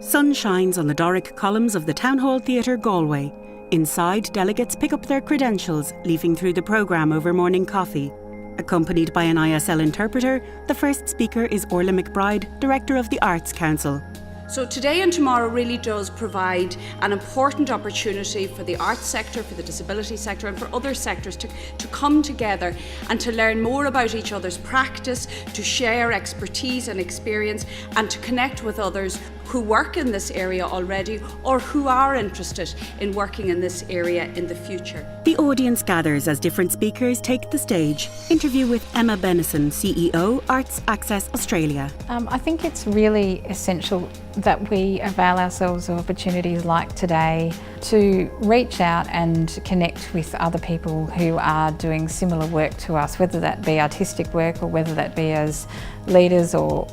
Sun shines on the Doric columns of the Town Hall Theatre, Galway. Inside, delegates pick up their credentials, leafing through the programme over morning coffee. Accompanied by an ISL interpreter, the first speaker is Orla McBride, Director of the Arts Council. So today and tomorrow really does provide an important opportunity for the arts sector, for the disability sector and for other sectors to come together and to learn more about each other's practice, to share expertise and experience and to connect with others who work in this area already or who are interested in working in this area in the future. The audience gathers as different speakers take the stage. Interview with Emma Benison, CEO, Arts Access Australia. I think it's really essential that we avail ourselves of opportunities like today to reach out and connect with other people who are doing similar work to us, whether that be artistic work or whether that be as leaders or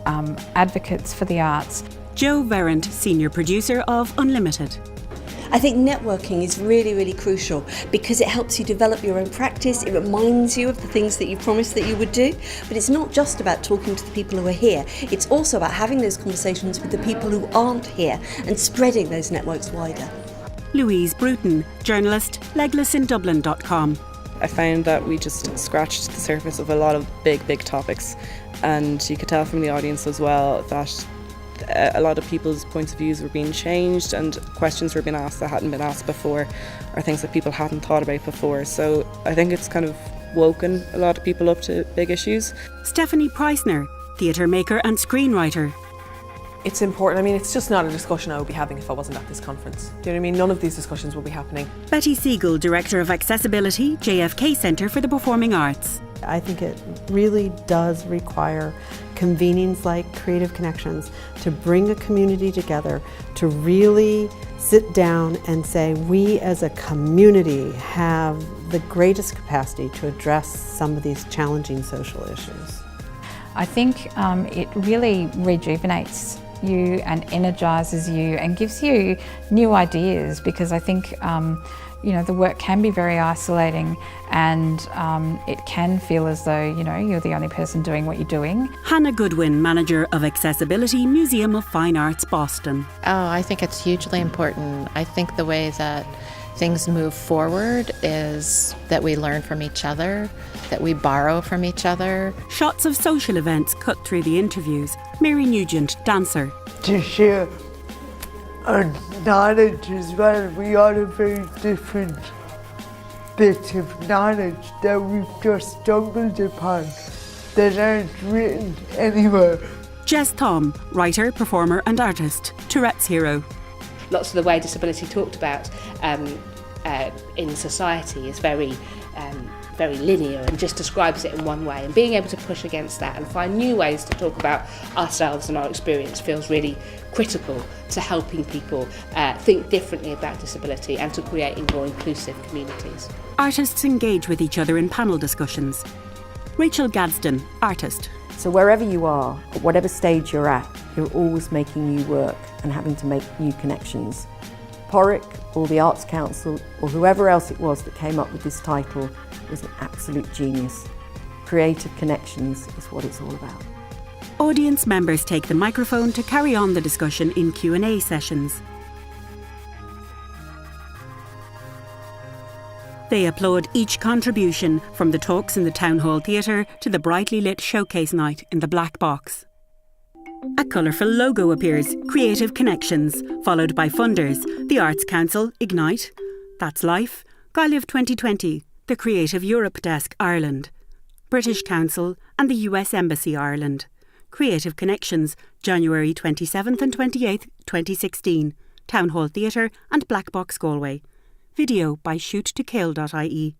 advocates for the arts. Jo Verrant, Senior Producer of Unlimited. I think networking is really, really crucial because it helps you develop your own practice. It reminds you of the things that you promised that you would do. But it's not just about talking to the people who are here. It's also about having those conversations with the people who aren't here and spreading those networks wider. Louise Bruton, journalist, leglesindublin.com. I found that we just scratched the surface of a lot of big topics, and you could tell from the audience as well that a lot of people's points of views were being changed and questions were being asked that hadn't been asked before or things that people hadn't thought about before. So I think it's kind of woken a lot of people up to big issues. Stephanie Preissner, theatre maker and screenwriter. It's important. I mean, it's just not a discussion I would be having if I wasn't at this conference. Do you know what I mean? None of these discussions will be happening. Betty Segal, Director of Accessibility, JFK Centre for the Performing Arts. I think it really does require convenings like Creative Connections to bring a community together, to really sit down and say we as a community have the greatest capacity to address some of these challenging social issues. I think it really rejuvenates you and energises you and gives you new ideas, because I think the work can be very isolating and it can feel as though you're the only person doing what you're doing. Hannah Goodwin, Manager of Accessibility, Museum of Fine Arts, Boston. Oh, I think it's hugely important. I think the way that things move forward is that we learn from each other, that we borrow from each other. Shots of social events cut through the interviews. Mary Nugent, dancer. To share our knowledge as well. We all have very different bits of knowledge that we've just stumbled upon that aren't written anywhere. Jess Tom, writer, performer and artist, Tourette's hero. Lots of the way disability talked about in society is very linear and just describes it in one way, and being able to push against that and find new ways to talk about ourselves and our experience feels really critical to helping people think differently about disability and to creating more inclusive communities. Artists engage with each other in panel discussions. Rachel Gadsden, artist. So wherever you are, at whatever stage you're at, you're always making new work and having to make new connections. Porrick or the Arts Council or whoever else it was that came up with this title was an absolute genius. Creative connections is what it's all about. Audience members take the microphone to carry on the discussion in Q&A sessions. They applaud each contribution, from the talks in the Town Hall Theatre to the brightly lit showcase night in the Black Box. A colourful logo appears, Creative Connections, followed by funders, the Arts Council, Ignite, That's Life, Galway 2020, the Creative Europe Desk Ireland, British Council and the US Embassy Ireland. Creative Connections, January 27th and 28th, 2016, Town Hall Theatre and Black Box Galway. Video by shoot2kill.ie.